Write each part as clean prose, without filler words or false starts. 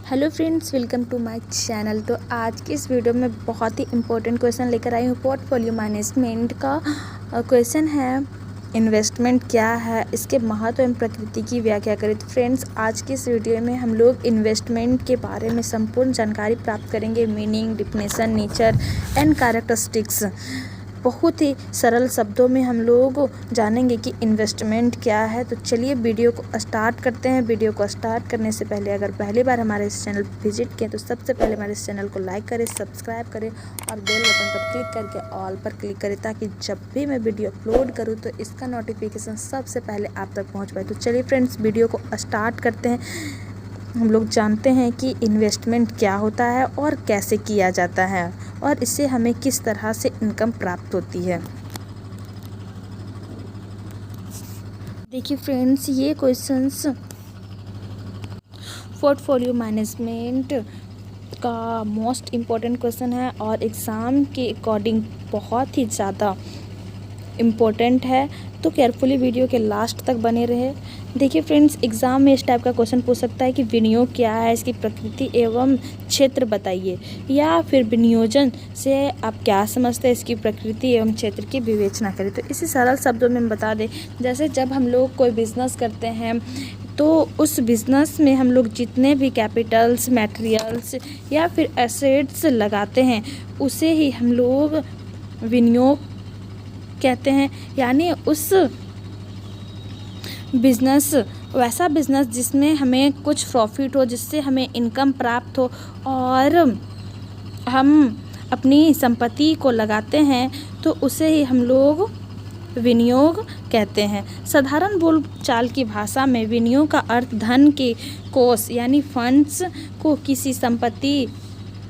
Hello friends, welcome to my channel. तो आज की इस वीडियो में बहुत ही इम्पोर्टेंट क्वेश्चन लेकर आई हूँ। पोर्टफोलियो मैनेजमेंट का क्वेश्चन है, इन्वेस्टमेंट क्या है, इसके महत्व एवं प्रकृति की व्याख्या करें। तो फ्रेंड्स, आज की इस वीडियो में हम लोग इन्वेस्टमेंट के बारे में संपूर्ण जानकारी प्राप्त करेंगे। Meaning, definition, nature and characteristics. बहुत ही सरल शब्दों में हम लोग जानेंगे कि इन्वेस्टमेंट क्या है। तो चलिए वीडियो को स्टार्ट करते हैं। वीडियो को स्टार्ट करने से पहले अगर पहली बार हमारे इस चैनल पर विजिट किए तो सबसे पहले हमारे इस चैनल को लाइक करें, सब्सक्राइब करें और बेल बटन पर क्लिक करके ऑल पर क्लिक करें, ताकि जब भी मैं वीडियो अपलोड करूँ तो इसका नोटिफिकेशन सबसे पहले आप तक पहुँच पाए। तो चलिए फ्रेंड्स, वीडियो को स्टार्ट करते हैं। हम लोग जानते हैं कि इन्वेस्टमेंट क्या होता है और कैसे किया जाता है और इससे हमें किस तरह से इनकम प्राप्त होती है। देखिए फ्रेंड्स, ये क्वेश्चंस पोर्टफोलियो मैनेजमेंट का मोस्ट इम्पॉर्टेंट क्वेश्चन है और एग्ज़ाम के अकॉर्डिंग बहुत ही ज़्यादा इम्पोर्टेंट है। तो केयरफुली वीडियो के लास्ट तक बने रहे। देखिए फ्रेंड्स, एग्ज़ाम में इस टाइप का क्वेश्चन पूछ सकता है कि विनियोग क्या है, इसकी प्रकृति एवं क्षेत्र बताइए, या फिर विनियोजन से आप क्या समझते हैं, इसकी प्रकृति एवं क्षेत्र की विवेचना करें। तो इसी सरल शब्दों में हम बता दें, जैसे जब हम लोग कोई बिज़नेस करते हैं तो उस बिज़नेस में हम लोग जितने भी कैपिटल्स, मटेरियल्स या फिर एसेट्स लगाते हैं उसे ही हम लोग विनियोग कहते हैं। यानी उस बिज़नेस, वैसा बिज़नेस जिसमें हमें कुछ प्रॉफिट हो, जिससे हमें इनकम प्राप्त हो और हम अपनी संपत्ति को लगाते हैं, तो उसे ही हम लोग विनियोग कहते हैं। साधारण बोलचाल की भाषा में विनियोग का अर्थ धन के कोष यानी फंड्स को किसी संपत्ति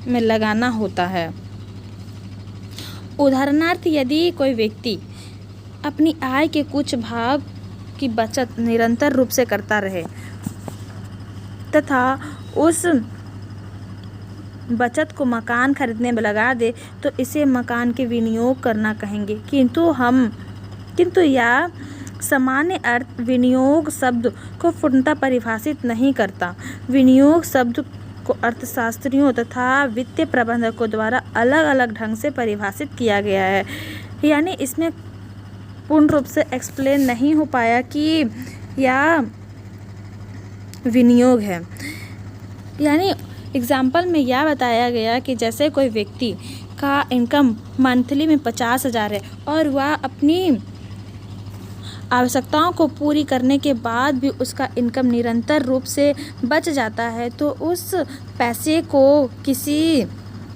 में लगाना होता है। उदाहरणार्थ, यदि कोई व्यक्ति अपनी आय के कुछ भाग की बचत निरंतर रूप से करता रहे तथा उस बचत को मकान खरीदने में लगा दे, तो इसे मकान के विनियोग करना कहेंगे। किंतु यह सामान्य अर्थ विनियोग शब्द को पूर्णतः परिभाषित नहीं करता। विनियोग शब्द को अर्थशास्त्रियों तथा वित्तीय प्रबंधकों द्वारा अलग अलग ढंग से परिभाषित किया गया है। यानी इसमें पूर्ण रूप से एक्सप्लेन नहीं हो पाया कि यह विनियोग है। यानी एग्जाम्पल में यह बताया गया कि जैसे कोई व्यक्ति का इनकम मंथली में 50,000 है और वह अपनी आवश्यकताओं को पूरी करने के बाद भी उसका इनकम निरंतर रूप से बच जाता है, तो उस पैसे को किसी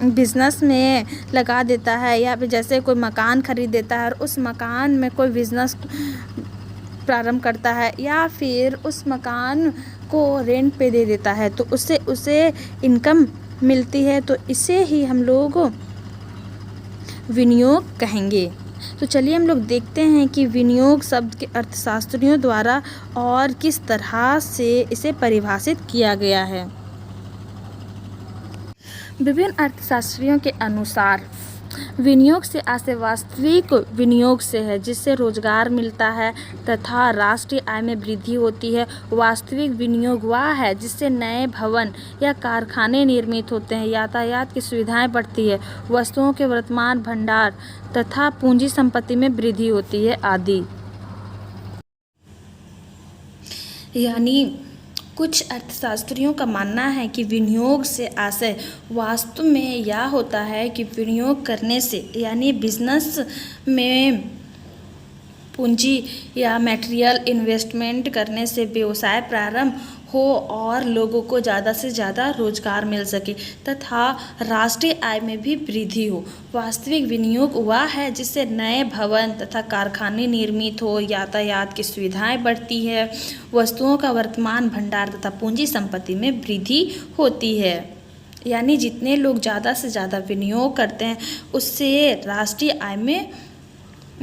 बिज़नेस में लगा देता है, या फिर जैसे कोई मकान खरीद देता है और उस मकान में कोई बिज़नेस प्रारंभ करता है, या फिर उस मकान को रेंट पे दे देता है, तो उससे उसे इनकम मिलती है। तो इसे ही हम लोग विनियोग कहेंगे। तो चलिए हम लोग देखते हैं कि विनियोग शब्द के अर्थशास्त्रियों द्वारा और किस तरह से इसे परिभाषित किया गया है। विभिन्न अर्थशास्त्रियों के अनुसार विनियोग से आशय वास्तविक विनियोग से है, जिससे रोजगार मिलता है तथा राष्ट्रीय आय में वृद्धि होती है। वास्तविक विनियोग वह है जिससे नए भवन या कारखाने निर्मित होते हैं, यातायात की सुविधाएं बढ़ती है, वस्तुओं के वर्तमान भंडार तथा पूंजी संपत्ति में वृद्धि होती है आदि। यानी कुछ अर्थशास्त्रियों का मानना है कि विनियोग से आशय वास्तव में यह होता है कि विनियोग करने से, यानी बिजनेस में पूंजी या मटेरियल इन्वेस्टमेंट करने से व्यवसाय प्रारंभ हो और लोगों को ज़्यादा से ज़्यादा रोजगार मिल सके तथा राष्ट्रीय आय में भी वृद्धि हो। वास्तविक विनियोग वह है जिससे नए भवन तथा कारखाने निर्मित हो, यातायात की सुविधाएं बढ़ती है, वस्तुओं का वर्तमान भंडार तथा पूंजी संपत्ति में वृद्धि होती है। यानी जितने लोग ज़्यादा से ज़्यादा विनियोग करते हैं उससे राष्ट्रीय आय में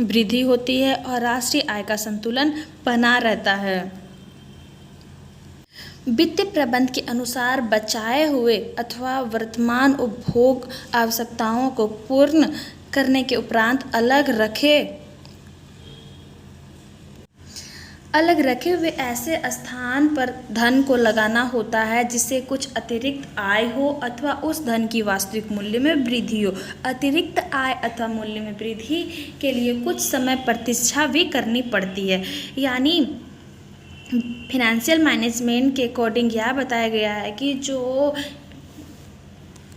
वृद्धि होती है और राष्ट्रीय आय का संतुलन बना रहता है। वित्तीय प्रबंध के अनुसार बचाए हुए अथवा वर्तमान उपभोग आवश्यकताओं को पूर्ण करने के उपरांत अलग रखे हुए ऐसे स्थान पर धन को लगाना होता है जिससे कुछ अतिरिक्त आय हो अथवा उस धन की वास्तविक मूल्य में वृद्धि हो। अतिरिक्त आय अथवा मूल्य में वृद्धि के लिए कुछ समय प्रतीक्षा भी करनी पड़ती है। यानी फिनेंशियल मैनेजमेंट के अकॉर्डिंग यह बताया गया है कि जो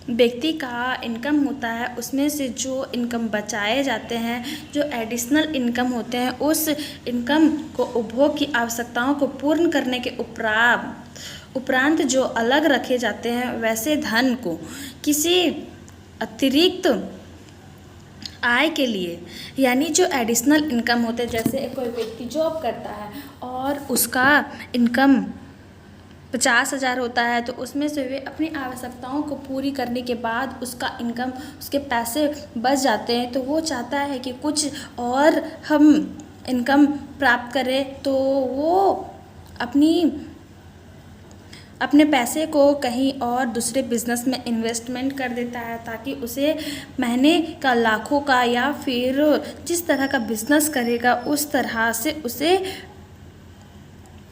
व्यक्ति का इनकम होता है उसमें से जो इनकम बचाए जाते हैं, जो एडिशनल इनकम होते हैं, उस इनकम को उपभोग की आवश्यकताओं को पूर्ण करने के उपरांत जो अलग रखे जाते हैं, वैसे धन को किसी अतिरिक्त आय के लिए, यानी जो एडिशनल इनकम होते हैं, जैसे कोई व्यक्ति जॉब करता है और उसका इनकम 50,000 होता है, तो उसमें से वे अपनी आवश्यकताओं को पूरी करने के बाद उसका इनकम, उसके पैसे बच जाते हैं, तो वो चाहता है कि कुछ और हम इनकम प्राप्त करें, तो वो अपने पैसे को कहीं और दूसरे बिजनेस में इन्वेस्टमेंट कर देता है ताकि उसे महीने का लाखों का या फिर जिस तरह का बिजनेस करेगा उस तरह से उसे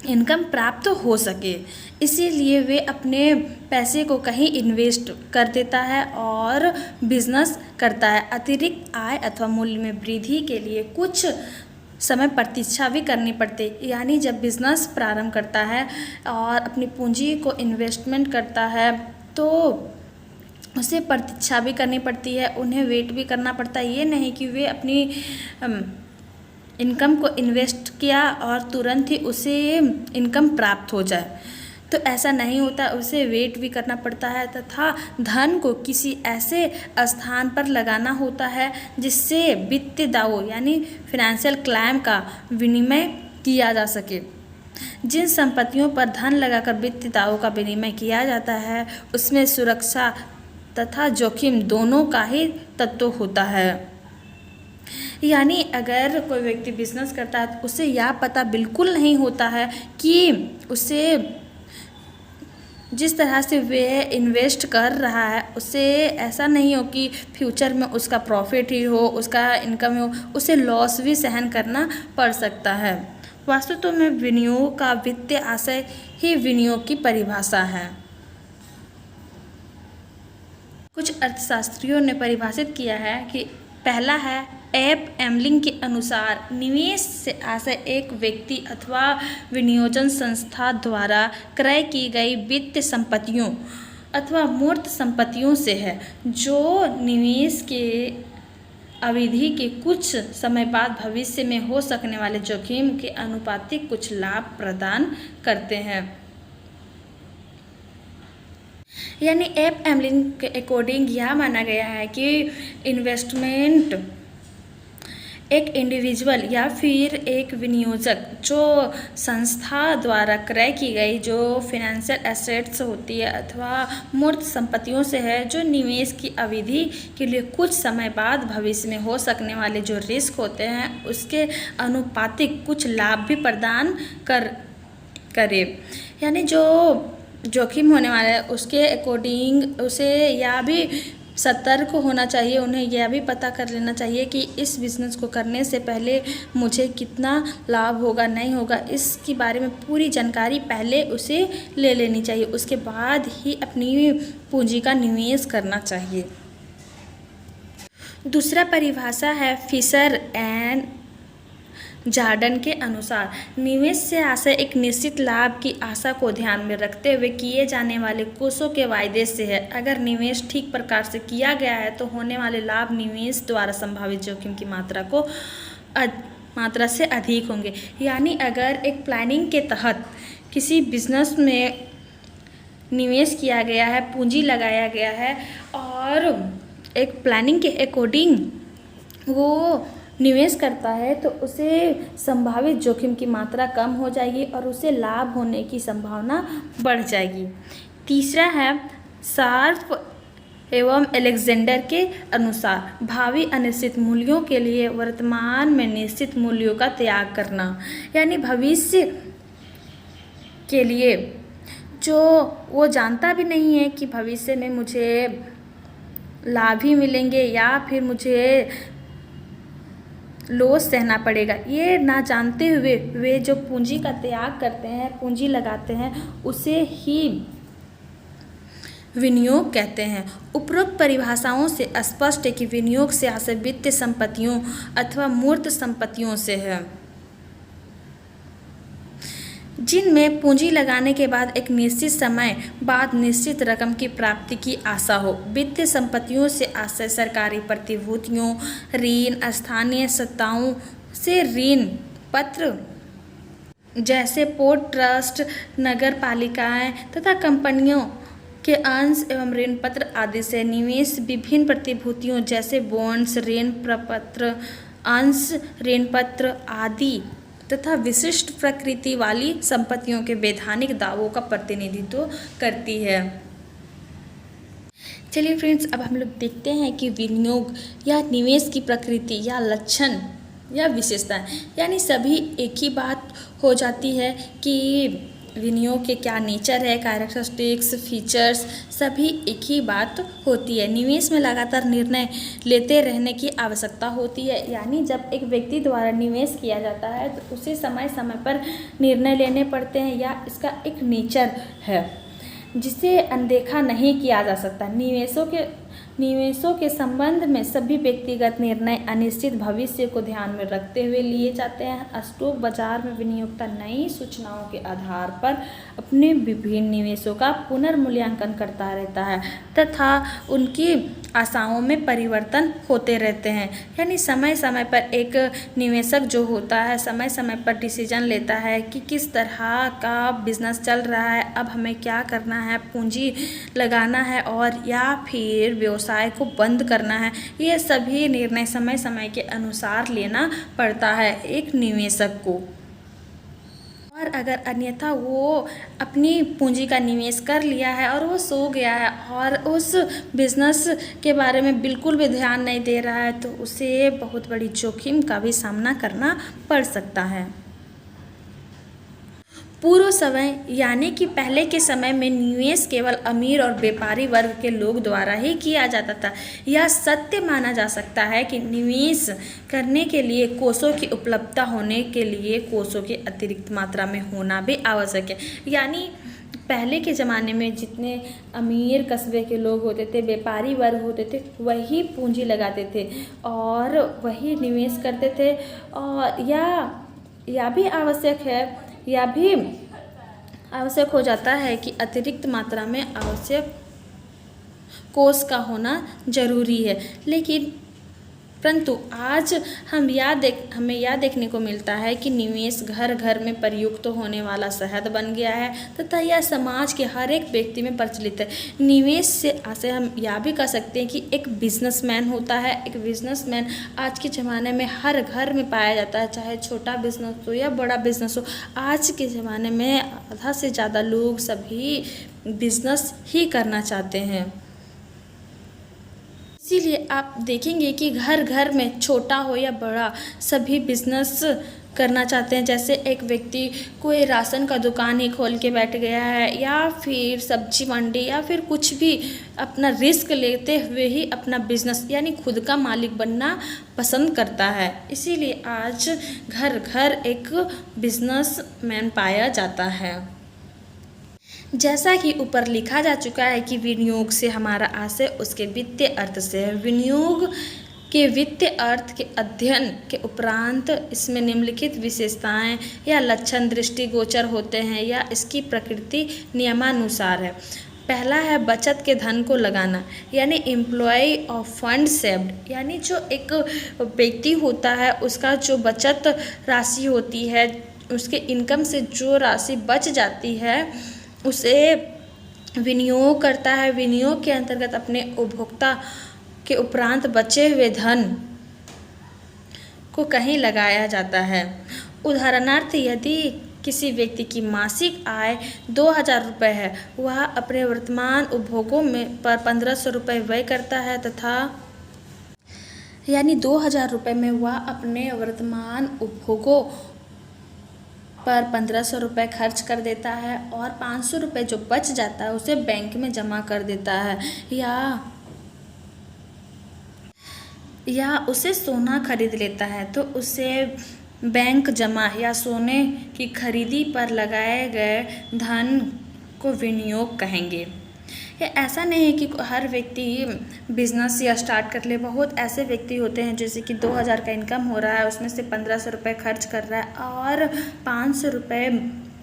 इनकम प्राप्त हो सके। इसीलिए वे अपने पैसे को कहीं इन्वेस्ट कर देता है और बिजनेस करता है। अतिरिक्त आय अथवा मूल्य में वृद्धि के लिए कुछ समय प्रतीक्षा भी करनी पड़ती है। यानी जब बिजनेस प्रारंभ करता है और अपनी पूंजी को इन्वेस्टमेंट करता है तो उसे प्रतीक्षा भी करनी पड़ती है, उन्हें वेट भी करना पड़ता है। ये नहीं कि वे अपनी इनकम को इन्वेस्ट किया और तुरंत ही उसे इनकम प्राप्त हो जाए, तो ऐसा नहीं होता, उसे वेट भी करना पड़ता है तथा धन को किसी ऐसे स्थान पर लगाना होता है जिससे वित्तीय दावों यानी फिनेंशियल क्लेम का विनिमय किया जा सके। जिन संपत्तियों पर धन लगाकर वित्तीय दावों का विनिमय किया जाता है उसमें सुरक्षा तथा जोखिम दोनों का ही तत्व होता है। यानी अगर कोई व्यक्ति बिजनेस करता है तो उसे यह पता बिल्कुल नहीं होता है कि उसे जिस तरह से वे इन्वेस्ट कर रहा है उससे ऐसा नहीं हो कि फ्यूचर में उसका प्रॉफिट ही हो, उसका इनकम हो, उसे लॉस भी सहन करना पड़ सकता है। वास्तव में विनियोग का वित्तीय आशय ही विनियोग की परिभाषा है। कुछ अर्थशास्त्रियों ने परिभाषित किया है कि पहला है एफ एमलिंग के अनुसार निवेश से आशय एक व्यक्ति अथवा विनियोजन संस्था द्वारा क्रय की गई वित्तीय संपत्तियों अथवा मूर्त संपत्तियों से है जो निवेश के अवधि के कुछ समय बाद भविष्य में हो सकने वाले जोखिम के अनुपातिक कुछ लाभ प्रदान करते हैं। यानी एफ एमलिंग के अकॉर्डिंग यह माना गया है कि इन्वेस्टमेंट एक इंडिविजुअल या फिर एक विनियोजक जो संस्था द्वारा क्रय की गई जो फिनेंशियल एसेट्स होती है अथवा मूर्त संपत्तियों से है, जो निवेश की अवधि के लिए कुछ समय बाद भविष्य में हो सकने वाले जो रिस्क होते हैं उसके अनुपातिक कुछ लाभ भी प्रदान करे। यानी जो जोखिम होने वाला है उसके अकॉर्डिंग उसे यह भी सतर्क होना चाहिए, उन्हें यह भी पता कर लेना चाहिए कि इस बिज़नेस को करने से पहले मुझे कितना लाभ होगा नहीं होगा, इसके बारे में पूरी जानकारी पहले उसे ले लेनी चाहिए, उसके बाद ही अपनी पूंजी का निवेश करना चाहिए। दूसरा परिभाषा है फिशर एंड जॉर्डन के अनुसार निवेश से आशय एक निश्चित लाभ की आशा को ध्यान में रखते हुए किए जाने वाले कोषों के वायदे से है। अगर निवेश ठीक प्रकार से किया गया है तो होने वाले लाभ निवेश द्वारा संभावित जोखिम की मात्रा से अधिक होंगे। यानी अगर एक प्लानिंग के तहत किसी बिजनेस में निवेश किया गया है, पूंजी लगाया गया है और एक प्लानिंग के अकॉर्डिंग वो निवेश करता है तो उसे संभावित जोखिम की मात्रा कम हो जाएगी और उसे लाभ होने की संभावना बढ़ जाएगी। तीसरा है शार्प एवं अलेक्जेंडर के अनुसार भावी अनिश्चित मूल्यों के लिए वर्तमान में निश्चित मूल्यों का त्याग करना। यानी भविष्य के लिए जो वो जानता भी नहीं है कि भविष्य में मुझे लाभ ही मिलेंगे या फिर मुझे लॉस सहना पड़ेगा। ये ना जानते हुए वे जो पूंजी का त्याग करते हैं, पूंजी लगाते हैं, उसे ही विनियोग कहते हैं। उपरोक्त परिभाषाओं से स्पष्ट है कि विनियोग से आशय वित्तीय संपत्तियों अथवा मूर्त संपत्तियों से है जिनमें पूंजी लगाने के बाद एक निश्चित समय बाद निश्चित रकम की प्राप्ति की आशा हो। वित्तीय संपत्तियों से आशय सरकारी प्रतिभूतियों, ऋण, स्थानीय सत्ताओं से ऋण पत्र जैसे पोर्ट ट्रस्ट, नगर पालिकाएं तथा कंपनियों के अंश एवं ऋण पत्र आदि से निवेश, विभिन्न प्रतिभूतियों जैसे बॉन्ड्स, ऋण प्रपत्र, अंश ऋण पत्र आदि तथा विशिष्ट प्रकृति वाली संपत्तियों के वैधानिक दावों का प्रतिनिधित्व करती है। चलिए फ्रेंड्स, अब हम लोग देखते हैं कि विनियोग या निवेश की प्रकृति या लक्षण या विशेषताएं, यानी सभी एक ही बात हो जाती है कि विनियोग के क्या नेचर है, कैरेक्टरिस्टिक्स, फीचर्स, सभी एक ही बात होती है। निवेश में लगातार निर्णय लेते रहने की आवश्यकता होती है, यानी जब एक व्यक्ति द्वारा निवेश किया जाता है तो उसे समय समय पर निर्णय लेने पड़ते हैं, या इसका एक नेचर है जिसे अनदेखा नहीं किया जा सकता। निवेशों के संबंध में सभी व्यक्तिगत निर्णय अनिश्चित भविष्य को ध्यान में रखते हुए लिए जाते हैं। स्टॉक बाजार में विनियोगता नई सूचनाओं के आधार पर अपने विभिन्न निवेशों का पुनर्मूल्यांकन करता रहता है तथा उनकी आशाओं में परिवर्तन होते रहते हैं। यानी समय समय पर एक निवेशक जो होता है समय समय पर डिसीजन लेता है कि किस तरह का बिजनेस चल रहा है, अब हमें क्या करना है, पूंजी लगाना है और या फिर व्यवसाय को बंद करना है। ये सभी निर्णय समय समय के अनुसार लेना पड़ता है एक निवेशक को। और अगर अन्यथा वो अपनी पूंजी का निवेश कर लिया है और वो सो गया है और उस बिजनेस के बारे में बिल्कुल भी ध्यान नहीं दे रहा है, तो उसे बहुत बड़ी जोखिम का भी सामना करना पड़ सकता है। पूर्व समय यानी कि पहले के समय में निवेश केवल अमीर और व्यापारी वर्ग के लोग द्वारा ही किया जाता था। यह सत्य माना जा सकता है कि निवेश करने के लिए कोषों की उपलब्धता होने के लिए कोषों की अतिरिक्त मात्रा में होना भी आवश्यक है। यानी पहले के ज़माने में जितने अमीर कस्बे के लोग होते थे, व्यापारी वर्ग होते थे, वही पूंजी लगाते थे और वही निवेश करते थे। और या भी आवश्यक है, या भी आवश्यक हो जाता है कि अतिरिक्त मात्रा में आवश्यक कोष का होना जरूरी है। लेकिन परंतु आज हमें यह देखने को मिलता है कि निवेश घर घर में प्रयुक्त होने वाला शहद बन गया है तथा यह समाज के हर एक व्यक्ति में प्रचलित है। निवेश से आशय हम यह भी कह सकते हैं कि एक बिजनेसमैन होता है। एक बिजनेसमैन आज के ज़माने में हर घर में पाया जाता है, चाहे छोटा बिजनेस हो या बड़ा बिजनेस हो। आज के ज़माने में आधा से ज़्यादा लोग सभी बिजनेस ही करना चाहते हैं। इसीलिए आप देखेंगे कि घर घर में छोटा हो या बड़ा सभी बिजनेस करना चाहते हैं। जैसे एक व्यक्ति कोई राशन का दुकान ही खोल के बैठ गया है या फिर सब्जी मंडी या फिर कुछ भी अपना रिस्क लेते हुए ही अपना बिजनेस यानी खुद का मालिक बनना पसंद करता है। इसीलिए आज घर घर एक बिजनेसमैन पाया जाता है। जैसा कि ऊपर लिखा जा चुका है कि विनियोग से हमारा आशय उसके वित्तीय अर्थ से है। विनियोग के वित्तीय अर्थ के अध्ययन के उपरांत इसमें निम्नलिखित विशेषताएं या लक्षण दृष्टिगोचर होते हैं या इसकी प्रकृति नियमानुसार है। पहला है बचत के धन को लगाना, यानी एम्प्लॉय ऑफ फंड सेव्ड, यानी जो एक व्यक्ति होता है उसका जो बचत राशि होती है, उसके इनकम से जो राशि बच जाती है उसे विनियोग करता है। विनियोग के अंतर्गत अपने उपभोक्ता के उपरांत बचे हुए धन को कहीं लगाया जाता है। उदाहरणार्थ, यदि किसी व्यक्ति की मासिक आय 2000 रुपये है, वह अपने वर्तमान उपभोगों में पर 1500 रुपये व्यय करता है तथा यानी 2000 रुपये में वह अपने वर्तमान उपभोगों पर 1500 रुपये खर्च कर देता है और 500 रुपये जो बच जाता है उसे बैंक में जमा कर देता है। या उसे सोना खरीद लेता है तो उसे बैंक जमा या सोने की खरीदी पर लगाए गए धन को विनियोग कहेंगे। ये ऐसा नहीं है कि हर व्यक्ति बिजनेस या स्टार्ट कर ले। बहुत ऐसे व्यक्ति होते हैं जैसे कि 2000 का इनकम हो रहा है, उसमें से 1500 रुपये खर्च कर रहा है और 500 रुपये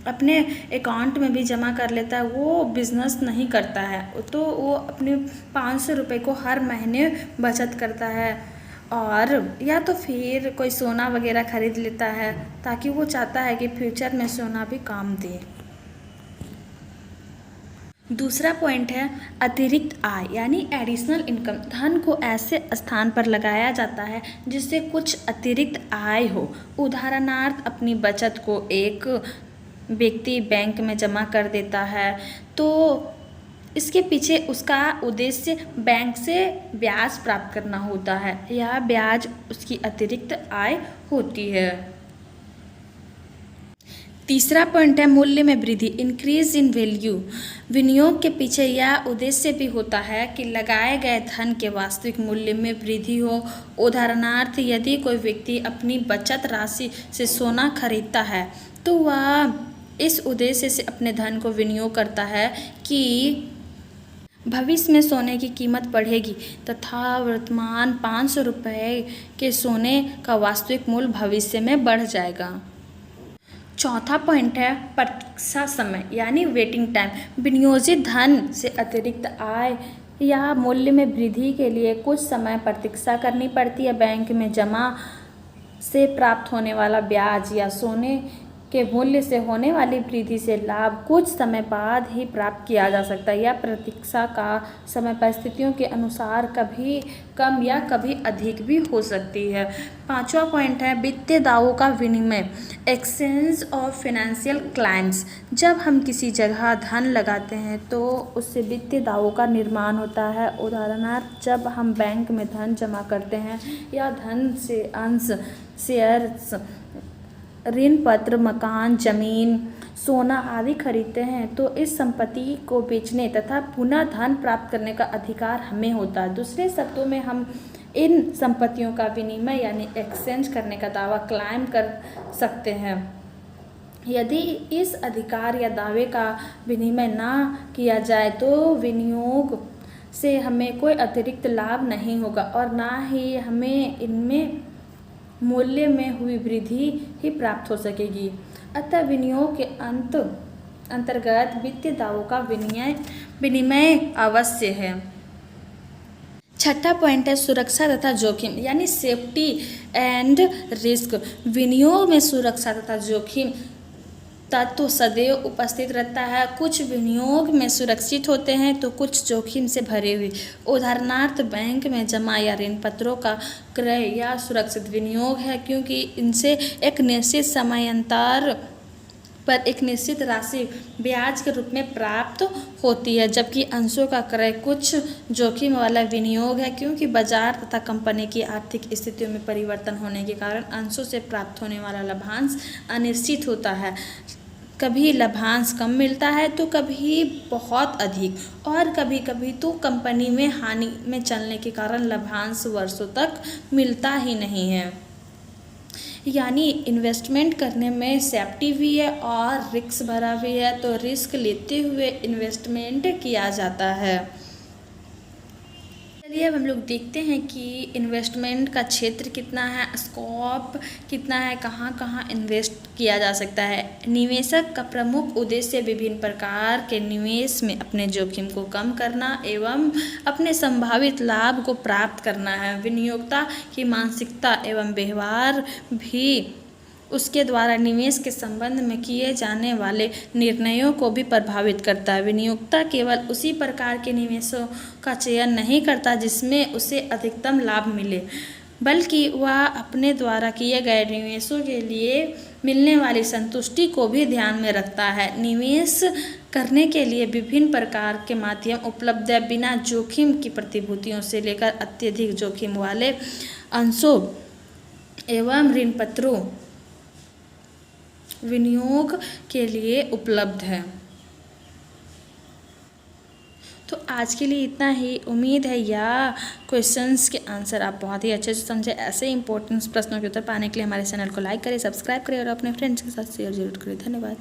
अपने अकाउंट में भी जमा कर लेता है। वो बिज़नेस नहीं करता है, तो वो अपने 500 रुपये को हर महीने बचत करता है। और या तो फिर कोई सोना वगैरह खरीद लेता है ताकि वो चाहता है कि फ्यूचर में सोना भी काम दे। दूसरा पॉइंट है अतिरिक्त आय यानी एडिशनल इनकम। धन को ऐसे स्थान पर लगाया जाता है जिससे कुछ अतिरिक्त आय हो। उदाहरणार्थ अपनी बचत को एक व्यक्ति बैंक में जमा कर देता है तो इसके पीछे उसका उद्देश्य बैंक से ब्याज प्राप्त करना होता है। यह ब्याज उसकी अतिरिक्त आय होती है। तीसरा पॉइंट है मूल्य में वृद्धि, इंक्रीज इन वैल्यू। विनियोग के पीछे यह उद्देश्य भी होता है कि लगाए गए धन के वास्तविक मूल्य में वृद्धि हो। उदाहरणार्थ यदि कोई व्यक्ति अपनी बचत राशि से सोना खरीदता है तो वह इस उद्देश्य से अपने धन को विनियोग करता है कि भविष्य में सोने की कीमत बढ़ेगी तथा वर्तमान 500 रुपये के सोने का वास्तविक मूल्य भविष्य में बढ़ जाएगा। चौथा पॉइंट है प्रतीक्षा समय यानी वेटिंग टाइम। विनियोजित धन से अतिरिक्त आय या मूल्य में वृद्धि के लिए कुछ समय प्रतीक्षा करनी पड़ती है। बैंक में जमा से प्राप्त होने वाला ब्याज या सोने के मूल्य से होने वाली वृद्धि से लाभ कुछ समय बाद ही प्राप्त किया जा सकता है। यह प्रतीक्षा का समय परिस्थितियों के अनुसार कभी कम या कभी अधिक भी हो सकती है। पांचवा पॉइंट है वित्तीय दावों का विनिमय, एक्सचेंज ऑफ फाइनेंशियल क्लाइम्स। जब हम किसी जगह धन लगाते हैं तो उससे वित्तीय दावों का निर्माण होता है। उदाहरणार्थ जब हम बैंक में धन जमा करते हैं या धन से अंश, शेयर्स, ऋण पत्र, मकान, जमीन, सोना आदि खरीदते हैं तो इस संपत्ति को बेचने तथा पुनः धन प्राप्त करने का अधिकार हमें होता है। दूसरे शब्दों में हम इन संपत्तियों का विनिमय यानी एक्सचेंज करने का दावा क्लाइम कर सकते हैं। यदि इस अधिकार या दावे का विनिमय ना किया जाए तो विनियोग से हमें कोई अतिरिक्त लाभ नहीं होगा और ना ही हमें इनमें मूल्य में हुई वृद्धि ही प्राप्त हो सकेगी। अतः विनियोग के अंतर्गत वित्तीय दावों का विनिमय अवश्य है। छठा पॉइंट है सुरक्षा तथा जोखिम यानी सेफ्टी एंड रिस्क। विनियोग में सुरक्षा तथा जोखिम तत्व सदैव उपस्थित रहता है। कुछ विनियोग में सुरक्षित होते हैं तो कुछ जोखिम से भरे हुए। उदाहरणार्थ बैंक में जमा या ऋण पत्रों का क्रय या सुरक्षित विनियोग है क्योंकि इनसे एक निश्चित समयांतर पर एक निश्चित राशि ब्याज के रूप में प्राप्त होती है, जबकि अंशों का क्रय कुछ जोखिम वाला विनियोग है क्योंकि बाजार तथा कंपनी की आर्थिक स्थितियों में परिवर्तन होने के कारण अंशों से प्राप्त होने वाला लाभांश अनिश्चित होता है। कभी लाभांश कम मिलता है तो कभी बहुत अधिक और कभी कभी तो कंपनी में हानि में चलने के कारण लाभांश वर्षों तक मिलता ही नहीं है। यानी इन्वेस्टमेंट करने में सेफ्टी भी है और रिस्क भरा भी है, तो रिस्क लेते हुए इन्वेस्टमेंट किया जाता है। चलिए अब हम लोग देखते हैं कि इन्वेस्टमेंट का क्षेत्र कितना है, स्कोप कितना है, कहाँ कहाँ इन्वेस्ट किया जा सकता है। निवेशक का प्रमुख उद्देश्य विभिन्न प्रकार के निवेश में अपने जोखिम को कम करना एवं अपने संभावित लाभ को प्राप्त करना है। विनियोक्ता की मानसिकता एवं व्यवहार भी उसके द्वारा निवेश के संबंध में किए जाने वाले निर्णयों को भी प्रभावित करता है। विनियोक्ता केवल उसी प्रकार के निवेशों का चयन नहीं करता जिसमें उसे अधिकतम लाभ मिले, बल्कि वह अपने द्वारा किए गए निवेशों के लिए मिलने वाली संतुष्टि को भी ध्यान में रखता है। निवेश करने के लिए विभिन्न प्रकार के माध्यम उपलब्ध है। बिना जोखिम की प्रतिभूतियों से लेकर अत्यधिक जोखिम वाले अंशों एवं ऋण पत्रों विनियोग के लिए उपलब्ध है। तो आज के लिए इतना ही। उम्मीद है या क्वेश्चंस के आंसर आप बहुत ही अच्छे से समझे। ऐसे इंपॉर्टेंट प्रश्नों के उत्तर पाने के लिए हमारे चैनल को लाइक करें, सब्सक्राइब करें और अपने फ्रेंड्स के साथ शेयर जरूर करें। धन्यवाद।